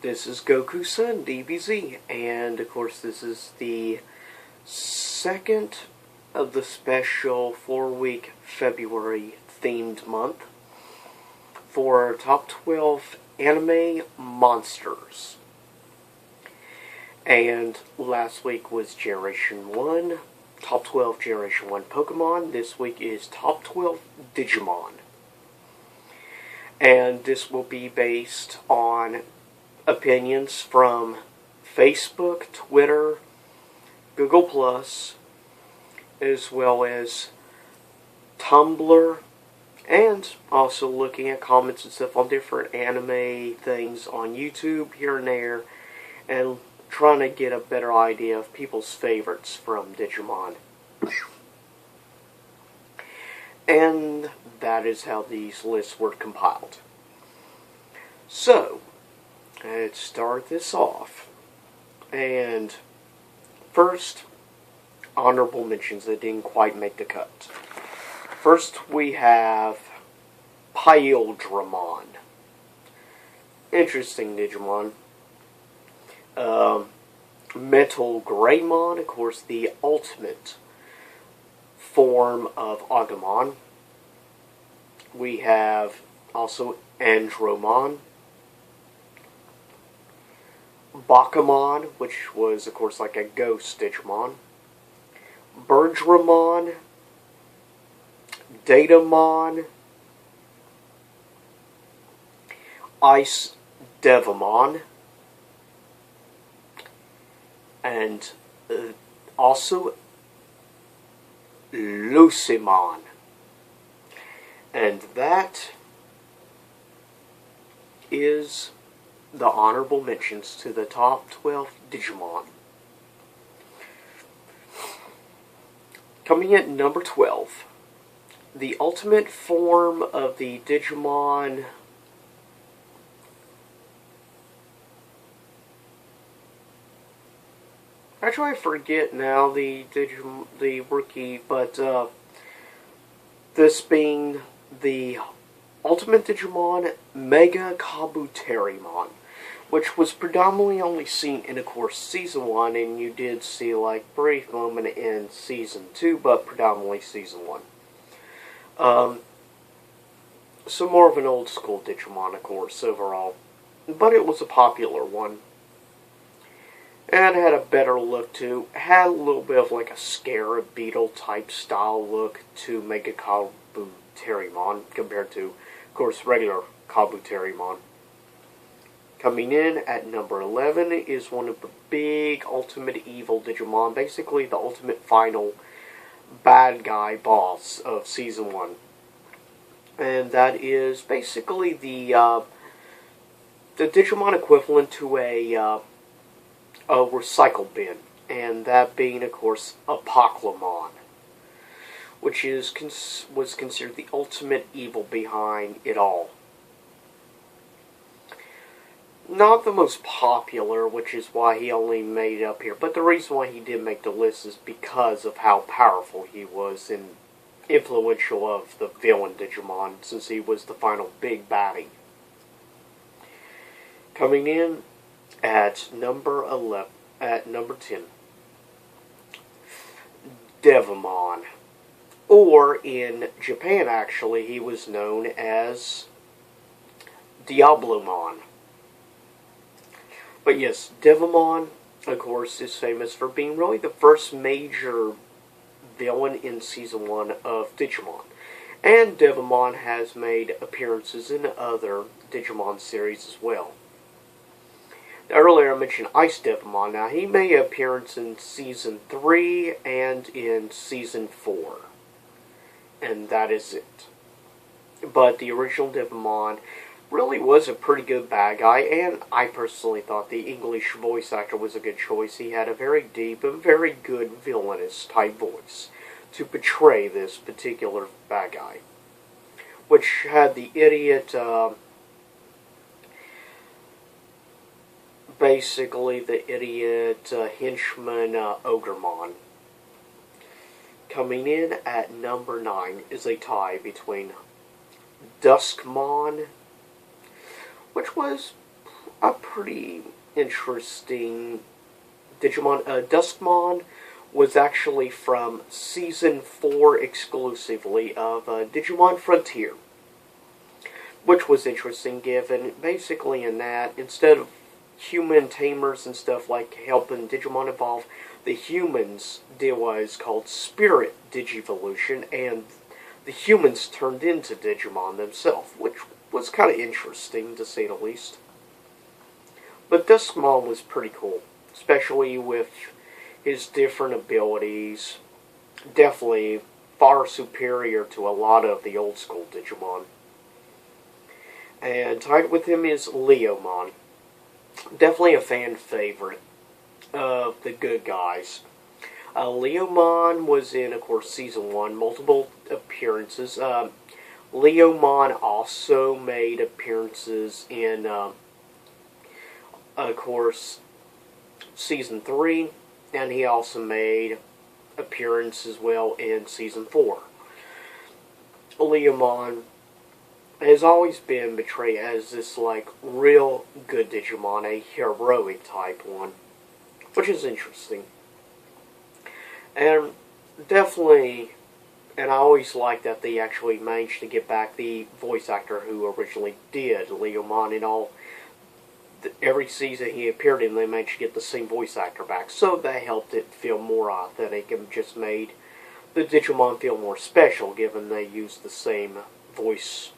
This is Goku-san, DBZ, and of course this is the second of the special 4-week February themed month for Top 12 Anime Monsters. And last week was Generation 1, Top 12 Generation 1 Pokemon. This week is Top 12 Digimon. And this will be based on opinions from Facebook, Twitter, Google+, as well as Tumblr, and also looking at comments and stuff on different anime things on YouTube here and there, and trying to get a better idea of people's favorites from Digimon. And that is how these lists were compiled. So, let's start this off. And first, honorable mentions that didn't quite make the cut. First, we have Pildramon. Interesting Digimon. Metal Greymon, of course, the ultimate form of Agumon. We have also Andromon. Bakumon, which was, of course, like a ghost Digimon. Birdramon. Datamon. Ice Devamon. And also Lucimon. And that is the honorable mentions to the top 12 Digimon. Coming at number 12, the ultimate form of the Digimon actually I forget now the rookie, but this being the ultimate Digimon Mega Kabuterimon, which was predominantly only seen in, of course, Season 1, and you did see, like, brief moment in Season 2, but predominantly Season 1. So more of an old school Digimon, of course, overall. But it was a popular one. And had a better look, too. Had a little bit of, like, a scarab beetle type style look to Mega Kabuterimon, compared to, of course, regular Kabuterimon. Coming in at number 11 is one of the big ultimate evil Digimon, basically the ultimate final bad guy boss of Season 1. And that is basically the Digimon equivalent to a recycle bin. And that being, of course, Apoclymon, which was considered the ultimate evil behind it all. Not the most popular, which is why he only made it up here. But the reason why he did make the list is because of how powerful he was and influential of the villain Digimon, since he was the final big baddie. Coming in at number 10, Devamon. Or in Japan, actually, he was known as Diablomon. But yes, Devamon, of course, is famous for being really the first major villain in Season 1 of Digimon. And Devamon has made appearances in other Digimon series as well. Now, earlier I mentioned Ice Devamon. Now, he made an appearance in Season 3 and in Season 4. And that is it. But the original Devamon really was a pretty good bad guy, and I personally thought the English voice actor was a good choice. He had a very deep and very good villainous type voice to portray this particular bad guy, which had the idiot, basically the idiot henchman Ogremon. Coming in at number 9 is a tie between Duskmon, which was a pretty interesting Digimon. Duskmon was actually from Season 4 exclusively of Digimon Frontier, which was interesting given basically in that instead of human tamers and stuff like helping Digimon evolve, the humans did what is called spirit digivolution, and the humans turned into Digimon themselves, which was kind of interesting to say the least. But Duskmon was pretty cool, especially with his different abilities. Definitely far superior to a lot of the old school Digimon. And tied with him is Leomon. Definitely a fan favorite of the good guys. Leomon was in, of course, Season 1, multiple appearances. Leomon also made appearances in, of course, Season 3, and he also made appearances as well in Season 4. Leomon has always been portrayed as this, like, real good Digimon, a heroic type one, which is interesting. And definitely, and I always like that they actually managed to get back the voice actor who originally did Leomon in all. Every season he appeared in, they managed to get the same voice actor back, so that helped it feel more authentic and just made the Digimon feel more special, given they used the same voice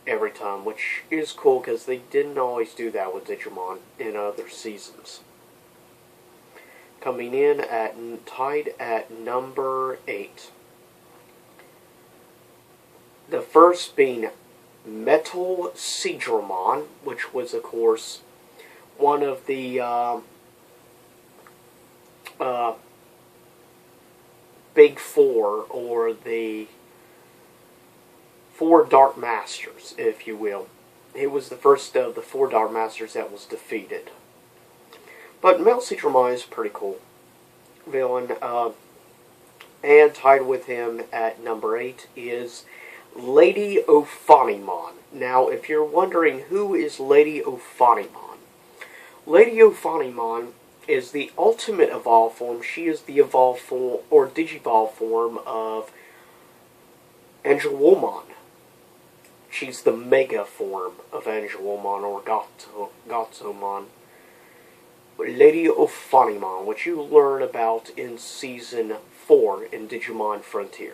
every time, which is cool because they didn't always do that with Digimon in other seasons. Coming in tied at number 8. The first being Metal Seadramon, which was, of course, one of the Big Four, or the 4 Dark Masters, if you will. He was the first of the 4 Dark Masters that was defeated. But Metal Seadramon is a pretty cool villain. And tied with him at number 8 is Lady Ophanimon. Now, if you're wondering who is Lady Ophanimon, Lady Ophanimon is the ultimate evolved form. She is the evolved form, or Digivolve form, of Angelomon. She's the mega form of Angelomon, or Gotsomon. Lady Ophanimon, which you learn about in Season 4 in Digimon Frontier.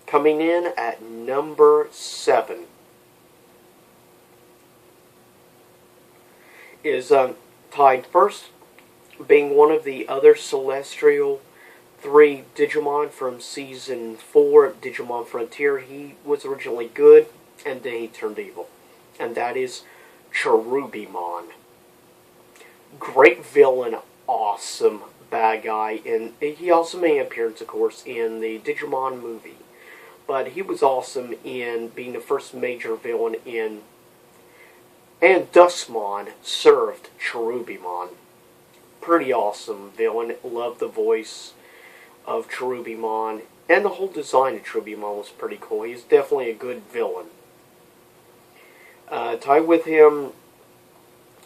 Coming in at number 7 is tied first, being one of the other Celestial 3 Digimon from Season 4 of Digimon Frontier. He was originally good, and then he turned evil. And that is Cherubimon. Great villain, awesome bad guy, and he also made an appearance, of course, in the Digimon movie. But he was awesome in being the first major villain in... And Duskmon served Cherubimon. Pretty awesome villain. Loved the voice of Cherubimon. And the whole design of Cherubimon was pretty cool. He's definitely a good villain. Tied with him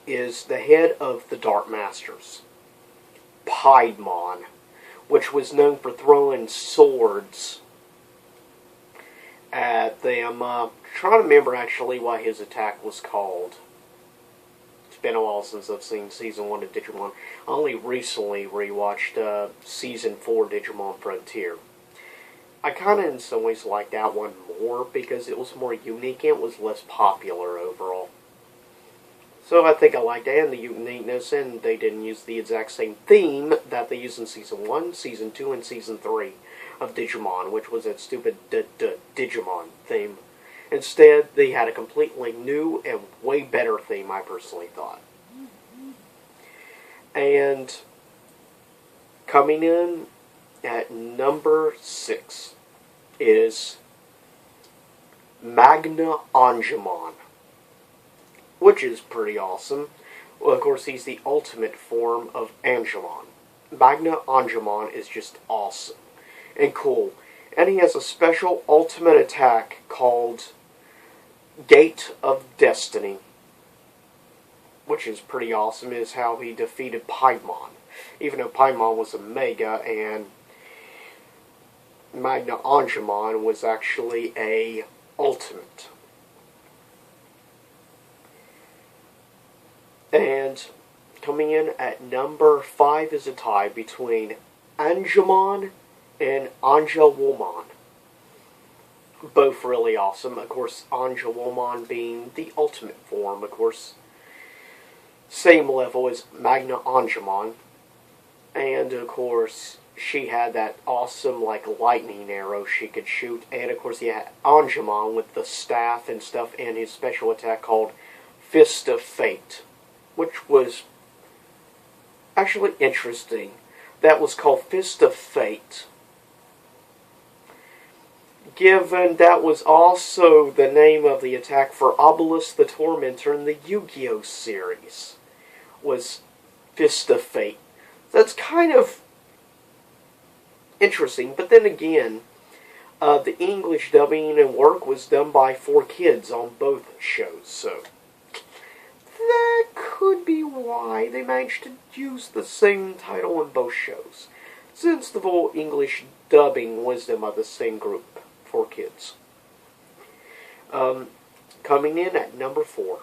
is the head of the Dark Masters, Piedmon, which was known for throwing swords at them. Trying to remember actually what his attack was called. It's been a while since I've seen Season 1 of Digimon. I only recently rewatched Season 4 Digimon Frontier. I kind of in some ways liked that one more because it was more unique and it was less popular overall. So I think I liked that and the uniqueness, and they didn't use the exact same theme that they used in Season 1, Season 2, and Season 3 of Digimon, which was that stupid Digimon theme. Instead, they had a completely new and way better theme, I personally thought. And coming in at number 6 is Magna Angemon, which is pretty awesome. Well, of course, he's the ultimate form of Angemon. Magna Angemon is just awesome and cool. And he has a special ultimate attack called Gate of Destiny, which is pretty awesome, is how he defeated Paimon. Even though Paimon was a Mega and Magna Angemon was actually a Ultimate. And coming in at number 5 is a tie between Angemon and Angelwomon. Both really awesome. Of course, Angelwomon being the ultimate form, of course. Same level as Magna Angemon. And, of course, she had that awesome, lightning arrow she could shoot. And, of course, you had Angemon with the staff and stuff, and his special attack called Fist of Fate, which was actually interesting. That was called Fist of Fate, given that was also the name of the attack for Obelisk the Tormentor in the Yu-Gi-Oh! Series, was Fist of Fate. That's kind of interesting, but then again, the English dubbing and work was done by 4Kids on both shows, so that could be why they managed to use the same title in both shows, since the full English dubbing was done by the same group, 4Kids. Coming in at number 4.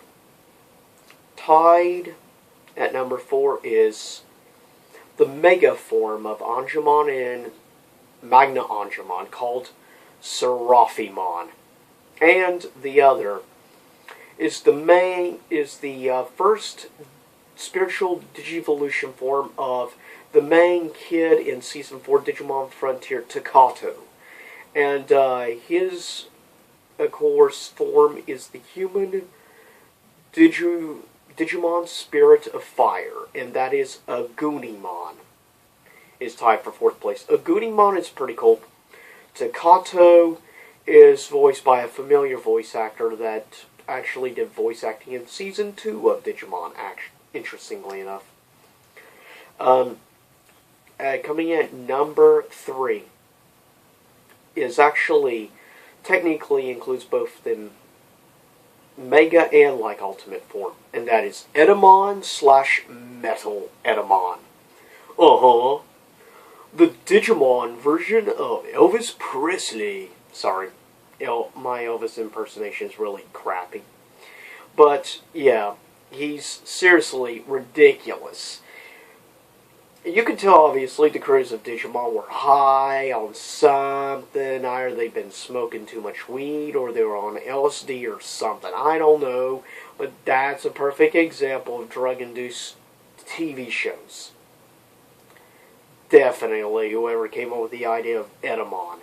Tied at number 4 is the Mega form of Angemon and Magna Angemon, called Seraphimon. And the other is the first spiritual Digivolution form of the main kid in Season 4 Digimon Frontier, Takato. And his, of course, form is the human Digimon Spirit of Fire, and that is Agunimon. Is tied for 4th place. Agunimon is pretty cool. Takato is voiced by a familiar voice actor that actually did voice acting in Season 2 of Digimon, interestingly enough. Coming in at number 3 is actually, technically includes both the Mega and Ultimate form, and that is Edamon / Metal Edamon. The Digimon version of Elvis Presley. Sorry, my Elvis impersonation is really crappy. But, yeah, he's seriously ridiculous. You can tell, obviously, the creators of Digimon were high on something. Either they've been smoking too much weed, or they were on LSD or something. I don't know. But that's a perfect example of drug-induced TV shows. Definitely, whoever came up with the idea of Edamon.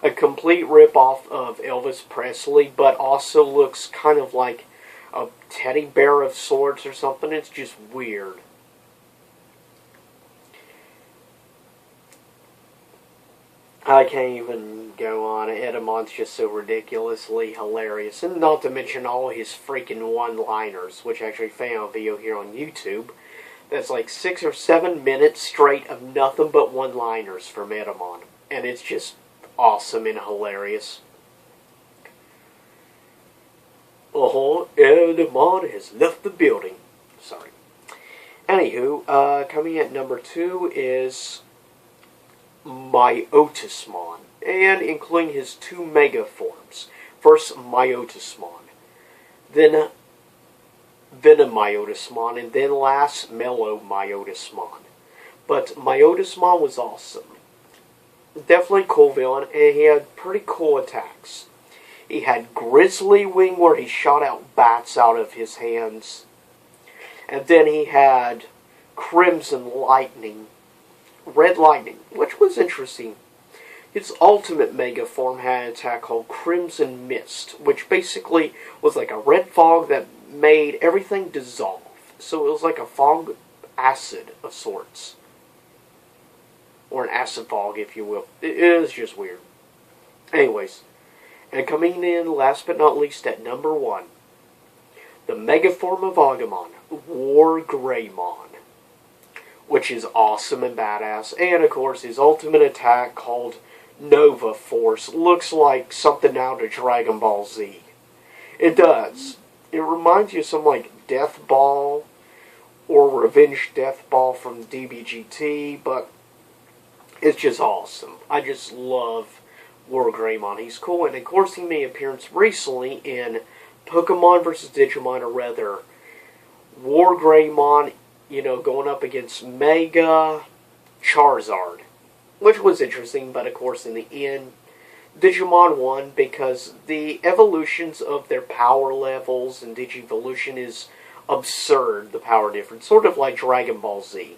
A complete rip-off of Elvis Presley, but also looks kind of like a teddy bear of sorts or something. It's just weird. I can't even go on. Edamon's just so ridiculously hilarious. And not to mention all his freaking one-liners, which I actually found a video here on YouTube. That's like 6 or 7 minutes straight of nothing but one-liners from Edamon. And it's just awesome and hilarious. Edamon has left the building. Sorry. Anywho, coming at number 2 is Myotismon, and including his 2 Mega forms. First, Myotismon, then Venomyotismon, and then last, Melomyotismon. But Myotismon was awesome. Definitely cool villain, and he had pretty cool attacks. He had Grizzly Wing, where he shot out bats out of his hands. And then he had Crimson Lightning, Red Lightning, which was interesting. His ultimate Mega form had an attack called Crimson Mist, which basically was like a red fog that made everything dissolve. So it was like a fog acid of sorts. Or an acid fog, if you will. It is just weird. Anyways, and coming in last but not least at number 1, the Mega form of Agumon, War Greymon, which is awesome and badass. And, of course, his ultimate attack, called Nova Force, looks like something out of Dragon Ball Z. It does. It reminds you of some like Death Ball or Revenge Death Ball from DBGT, but it's just awesome. I just love Wargreymon. He's cool, and of course he made an appearance recently in Pokemon vs. Digimon, or rather, Wargreymon, going up against Mega Charizard, which was interesting, but of course in the end, Digimon won because the evolutions of their power levels and Digivolution is absurd, the power difference. Sort of like Dragon Ball Z.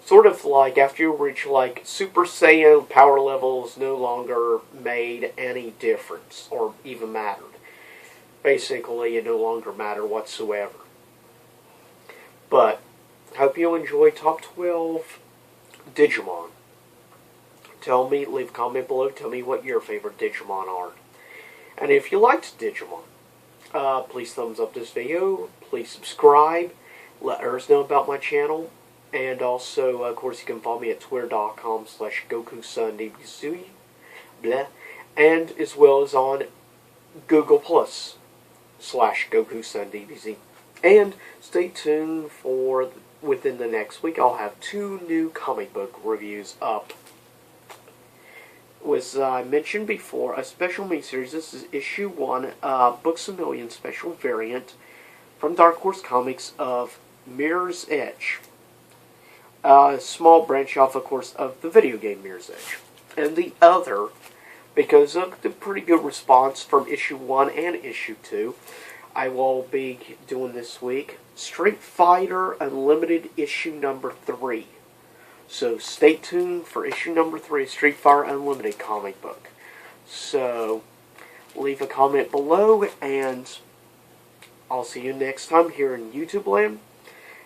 Sort of like after you reach like Super Saiyan, power levels no longer made any difference or even mattered. Basically, it no longer mattered whatsoever. But, hope you enjoy Top 12 Digimon. Tell me, leave a comment below, tell me what your favorite Digimon are. And if you liked Digimon, please thumbs up this video, please subscribe, let others know about my channel, and also, of course, you can follow me at twitter.com/GokuSunDBZ, blah, and as well as on Google Plus/GokuSunDBZ. And stay tuned for, within the next week, I'll have 2 new comic book reviews up. As I mentioned before, a special miniseries. This is issue 1, Books A Million special variant from Dark Horse Comics of Mirror's Edge. A small branch off, of course, of the video game Mirror's Edge. And the other, because of the pretty good response from issue 1 and issue 2, I will be doing this week Street Fighter Unlimited issue number 3. So stay tuned for issue number 3 of Street Fighter Unlimited comic book. So leave a comment below, and I'll see you next time here in YouTube land.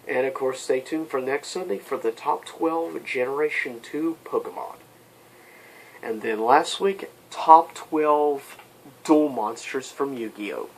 And of course, stay tuned for next Sunday for the top 12 Generation 2 Pokemon. And then last week, top 12 Duel Monsters from Yu-Gi-Oh!